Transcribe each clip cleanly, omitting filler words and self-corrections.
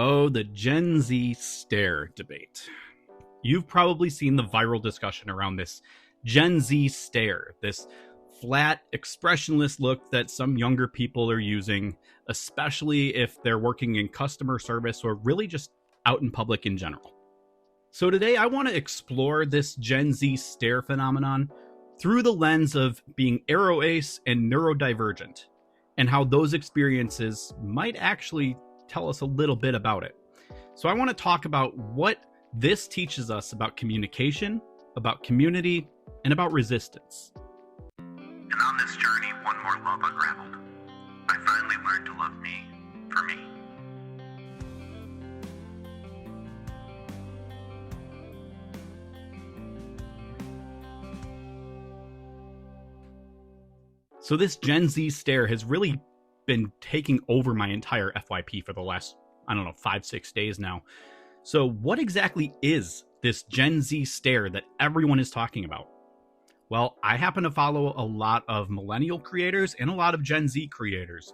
Oh, the Gen Z stare debate. You've probably seen the viral discussion around this Gen Z stare, this flat, expressionless look that some younger people are using, especially if they're working in customer service or really just out in public in general. So today I want to explore this Gen Z stare phenomenon through the lens of being aroace and neurodivergent, and how those experiences might actually tell us a little bit about it. So I want to talk about what this teaches us about communication, about community, and about resistance. And on this journey, one more love unraveled. I finally learned to love me for me. So this Gen Z stare has really been taking over my entire FYP for the last, 5-6 days now. So what exactly is this Gen Z stare that everyone is talking about? Well, I happen to follow a lot of millennial creators and a lot of Gen Z creators.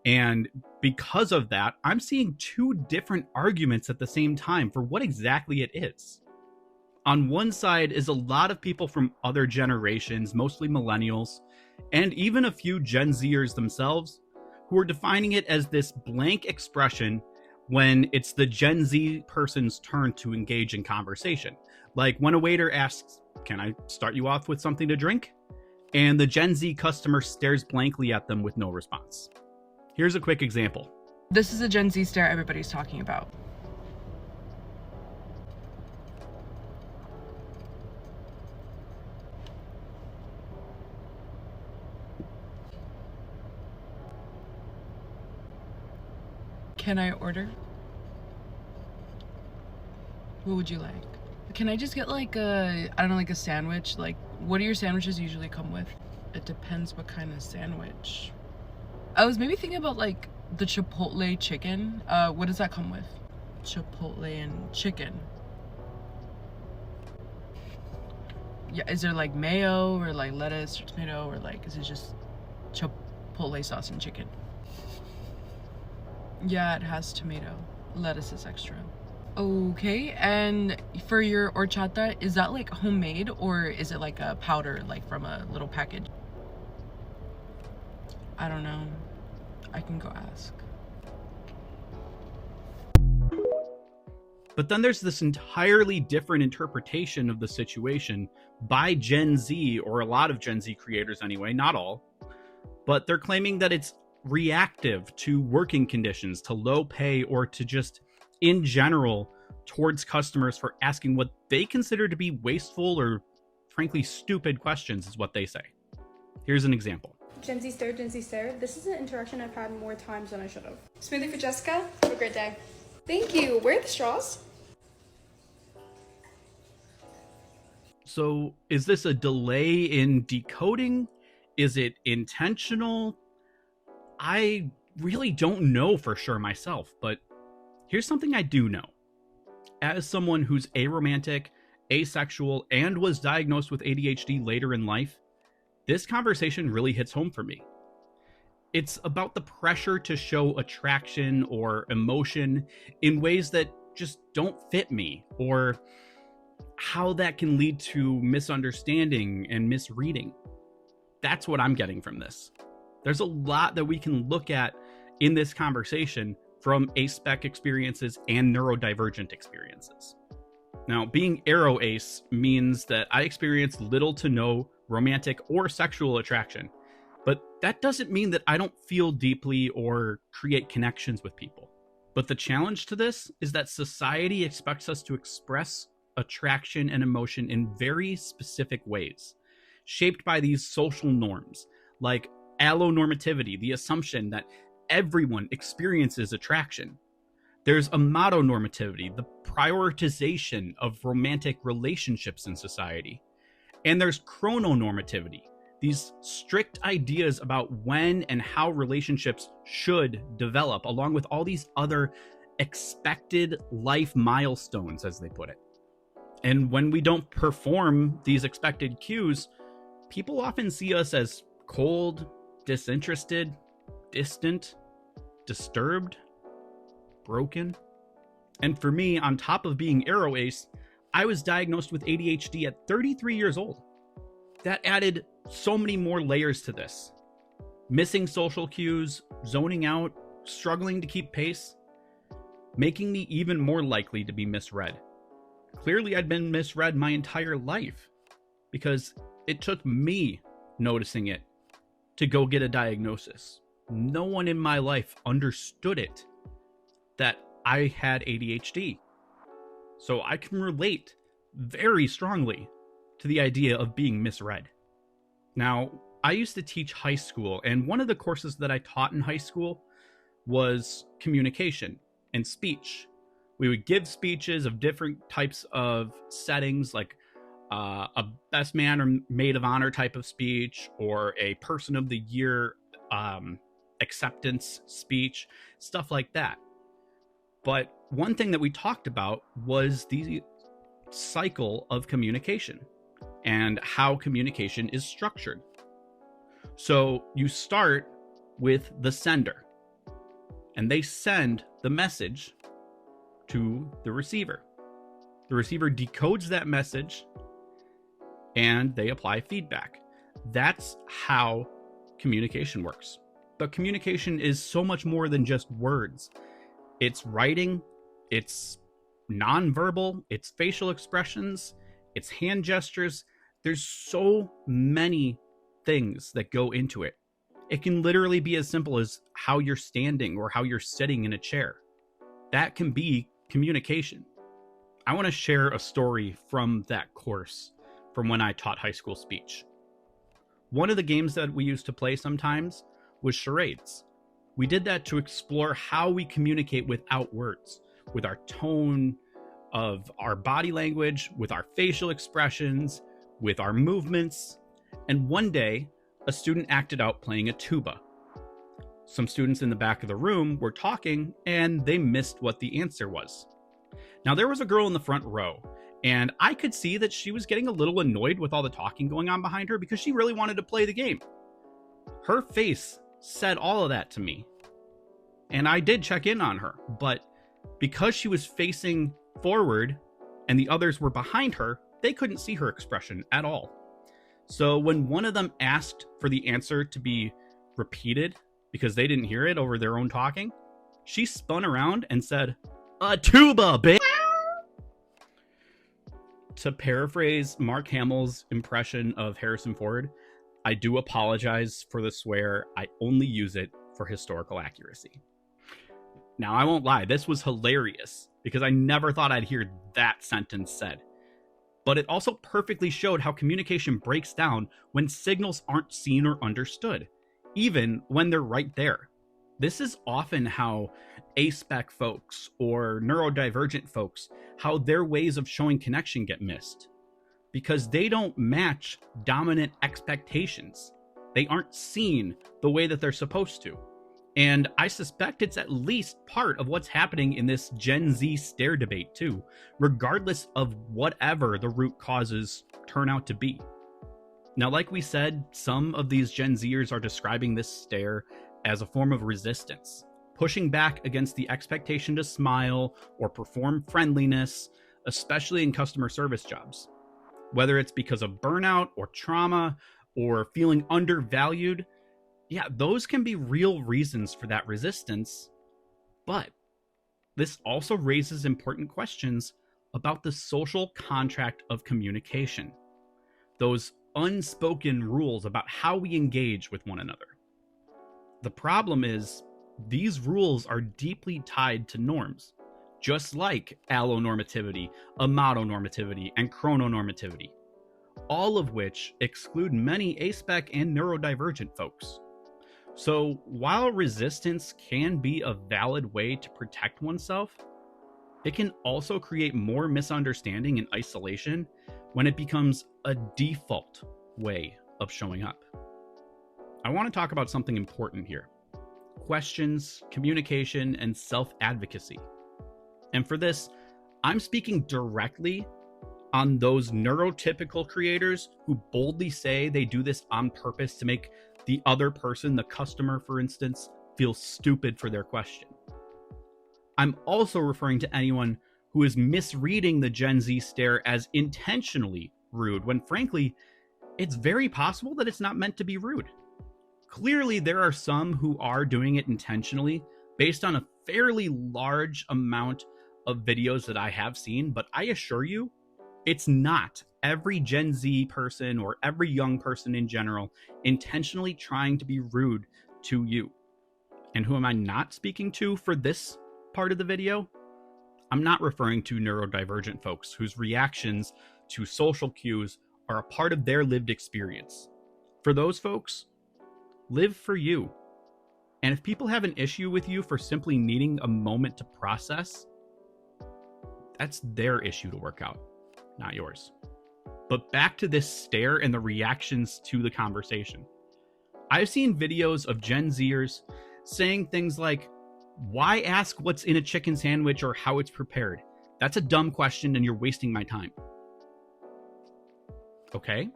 And because of that, I'm seeing two different arguments at the same time for what exactly it is. On one side is a lot of people from other generations, mostly millennials, and even a few Gen Zers themselves, who are defining it as this blank expression when it's the Gen Z person's turn to engage in conversation. Like when a waiter asks, "Can I start you off with something to drink?" And the Gen Z customer stares blankly at them with no response. Here's a quick example. This is a Gen Z stare everybody's talking about. Can I order? What would you like? Can I just get like a sandwich? Like, what do your sandwiches usually come with? It depends what kind of sandwich. I was maybe thinking about like the Chipotle chicken. What does that come with? Chipotle and chicken. Yeah, is there like mayo or like lettuce or tomato, or like is it just Chipotle sauce and chicken? Yeah, it has tomato. Lettuce is extra. Okay, and for your horchata, is that like homemade or is it like a powder, like from a little package? I don't know. I can go ask. But then there's this entirely different interpretation of the situation by Gen Z, or a lot of Gen Z creators anyway, not all. But they're claiming that it's reactive to working conditions, to low pay, or to just in general towards customers for asking what they consider to be wasteful or frankly stupid questions, is what they say. Here's an example. Gen Z stare, Gen Z stare. This is an interaction I've had more times than I should have. Smoothie for Jessica. Have a great day. Thank you. Where are the straws? So is this a delay in decoding? Is it intentional? I really don't know for sure myself, but here's something I do know. As someone who's aromantic, asexual, and was diagnosed with ADHD later in life, this conversation really hits home for me. It's about the pressure to show attraction or emotion in ways that just don't fit me, or how that can lead to misunderstanding and misreading. That's what I'm getting from this. There's a lot that we can look at in this conversation from aspec experiences and neurodivergent experiences. Now, being aroace means that I experience little to no romantic or sexual attraction, but that doesn't mean that I don't feel deeply or create connections with people. But the challenge to this is that society expects us to express attraction and emotion in very specific ways, shaped by these social norms, like allonormativity, the assumption that everyone experiences attraction. There's amatonormativity, the prioritization of romantic relationships in society. And there's chrononormativity, these strict ideas about when and how relationships should develop, along with all these other expected life milestones, as they put it. And when we don't perform these expected cues, people often see us as cold, disinterested, distant, disturbed, broken. And for me, on top of being aroace, I was diagnosed with ADHD at 33 years old. That added so many more layers to this. Missing social cues, zoning out, struggling to keep pace, making me even more likely to be misread. Clearly, I'd been misread my entire life because it took me noticing it to go get a diagnosis. No one in my life understood it, that I had ADHD. So I can relate very strongly to the idea of being misread. Now, I used to teach high school, and one of the courses that I taught in high school was communication and speech. We would give speeches of different types of settings, like a best man or maid of honor type of speech, or a person of the year acceptance speech, stuff like that. But one thing that we talked about was the cycle of communication and how communication is structured. So you start with the sender, and they send the message to the receiver. The receiver decodes that message, and they apply feedback. That's how communication works. But communication is so much more than just words. It's writing, it's nonverbal, it's facial expressions, it's hand gestures. There's so many things that go into it. It can literally be as simple as how you're standing or how you're sitting in a chair. That can be communication. I want to share a story from that course, from when I taught high school speech. One of the games that we used to play sometimes was charades. We did that to explore how we communicate without words, with our tone of our body language, with our facial expressions, with our movements. And one day, a student acted out playing a tuba. Some students in the back of the room were talking, and they missed what the answer was. Now, there was a girl in the front row, and I could see that she was getting a little annoyed with all the talking going on behind her because she really wanted to play the game. Her face said all of that to me, and I did check in on her, but because she was facing forward and the others were behind her, they couldn't see her expression at all. So when one of them asked for the answer to be repeated because they didn't hear it over their own talking, she spun around and said, "A tuba, bitch!" To paraphrase Mark Hamill's impression of Harrison Ford, I do apologize for the swear. I only use it for historical accuracy. Now, I won't lie, this was hilarious because I never thought I'd hear that sentence said. But it also perfectly showed how communication breaks down when signals aren't seen or understood, even when they're right there. This is often how aspec folks or neurodivergent folks, how their ways of showing connection get missed. Because they don't match dominant expectations. They aren't seen the way that they're supposed to. And I suspect it's at least part of what's happening in this Gen Z stare debate too, regardless of whatever the root causes turn out to be. Now, like we said, some of these Gen Zers are describing this stare as a form of resistance, pushing back against the expectation to smile or perform friendliness, especially in customer service jobs. Whether it's because of burnout or trauma or feeling undervalued, yeah, those can be real reasons for that resistance. But this also raises important questions about the social contract of communication, those unspoken rules about how we engage with one another. The problem is, these rules are deeply tied to norms, just like allonormativity, amatonormativity, and chrononormativity, all of which exclude many aspec and neurodivergent folks. So while resistance can be a valid way to protect oneself, it can also create more misunderstanding and isolation when it becomes a default way of showing up. I want to talk about something important here: questions, communication, and self-advocacy. And for this, I'm speaking directly on those neurotypical creators who boldly say they do this on purpose to make the other person, the customer, for instance, feel stupid for their question. I'm also referring to anyone who is misreading the Gen Z stare as intentionally rude, when frankly, it's very possible that it's not meant to be rude. Clearly, there are some who are doing it intentionally based on a fairly large amount of videos that I have seen, but I assure you, it's not every Gen Z person or every young person in general intentionally trying to be rude to you. And who am I not speaking to for this part of the video? I'm not referring to neurodivergent folks whose reactions to social cues are a part of their lived experience. For those folks, live for you. And if people have an issue with you for simply needing a moment to process, that's their issue to work out, not yours. But back to this stare and the reactions to the conversation. I've seen videos of Gen Zers saying things like, why ask what's in a chicken sandwich or how it's prepared? That's a dumb question and you're wasting my time. Okay.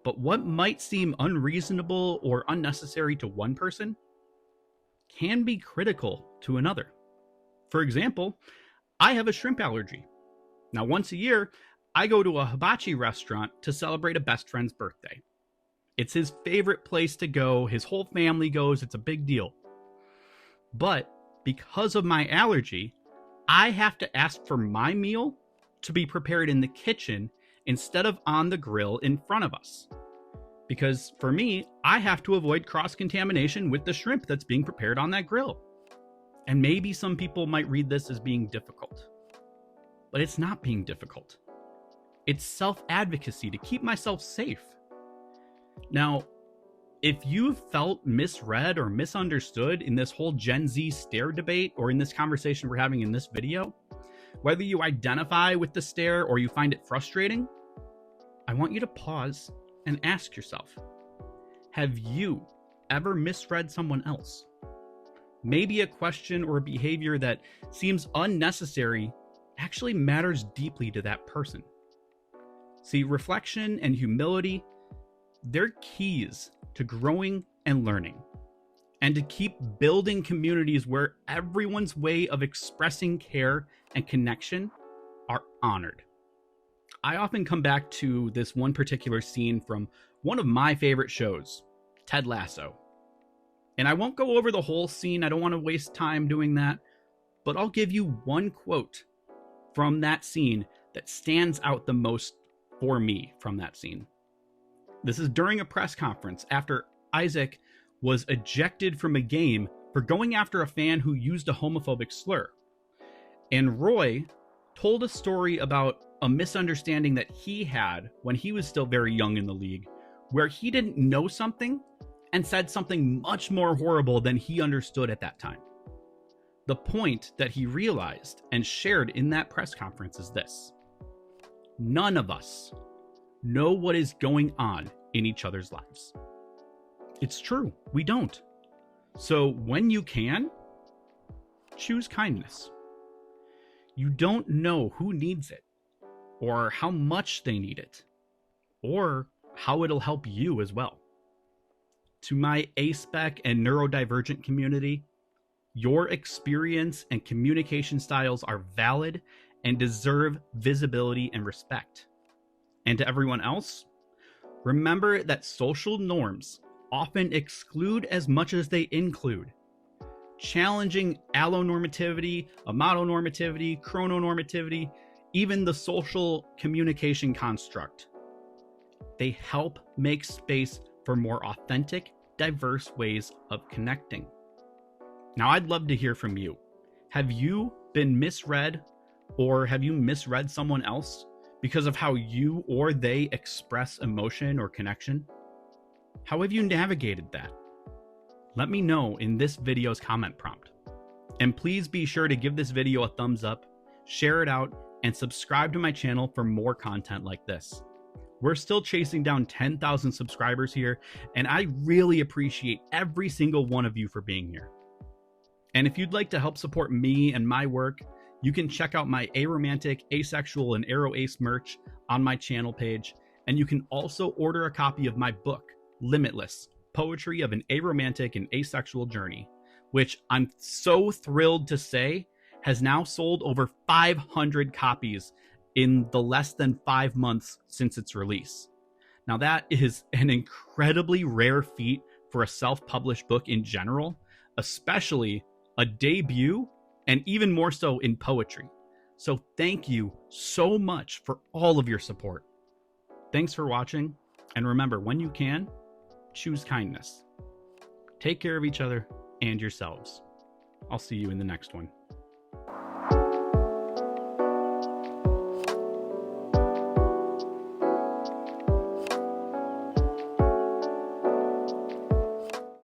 But what might seem unreasonable or unnecessary to one person can be critical to another. For example, I have a shrimp allergy. Now, once a year, I go to a hibachi restaurant to celebrate a best friend's birthday. It's his favorite place to go. His whole family goes. It's a big deal. But because of my allergy, I have to ask for my meal to be prepared in the kitchen instead of on the grill in front of us. Because for me, I have to avoid cross-contamination with the shrimp that's being prepared on that grill. And maybe some people might read this as being difficult. But it's not being difficult. It's self-advocacy to keep myself safe. Now, if you've felt misread or misunderstood in this whole Gen Z stare debate or in this conversation we're having in this video, whether you identify with the stare or you find it frustrating, I want you to pause and ask yourself, have you ever misread someone else? Maybe a question or a behavior that seems unnecessary actually matters deeply to that person. See, reflection and humility, they're keys to growing and learning, and to keep building communities where everyone's way of expressing care and connection are honored. I often come back to this one particular scene from one of my favorite shows, Ted Lasso. And I won't go over the whole scene, I don't want to waste time doing that, but I'll give you one quote from that scene that stands out the most for me from that scene. This is during a press conference after Isaac was ejected from a game for going after a fan who used a homophobic slur. And Roy told a story about a misunderstanding that he had when he was still very young in the league, where he didn't know something and said something much more horrible than he understood at that time. The point that he realized and shared in that press conference is this: none of us know what is going on in each other's lives. It's true, we don't. So when you can, choose kindness. You don't know who needs it, or how much they need it, or how it'll help you as well. To my Aspec and neurodivergent community, your experience and communication styles are valid and deserve visibility and respect. And to everyone else, remember that social norms often exclude as much as they include. Challenging allonormativity, amatonormativity, chrononormativity, even the social communication construct. They help make space for more authentic, diverse ways of connecting. Now, I'd love to hear from you. Have you been misread, or have you misread someone else because of how you or they express emotion or connection? How have you navigated that? Let me know in this video's comment prompt. And please be sure to give this video a thumbs up, share it out, and subscribe to my channel for more content like this. We're still chasing down 10,000 subscribers here, and I really appreciate every single one of you for being here. And if you'd like to help support me and my work, you can check out my aromantic, asexual, and aroace merch on my channel page, and you can also order a copy of my book, Limitless: Poetry of an Aromantic and Asexual Journey, which I'm so thrilled to say has now sold over 500 copies in the less than 5 months since its release. Now, that is an incredibly rare feat for a self-published book in general, especially a debut, and even more so in poetry. So thank you so much for all of your support. Thanks for watching, and remember, when you can, choose kindness. Take care of each other and yourselves. I'll see you in the next one.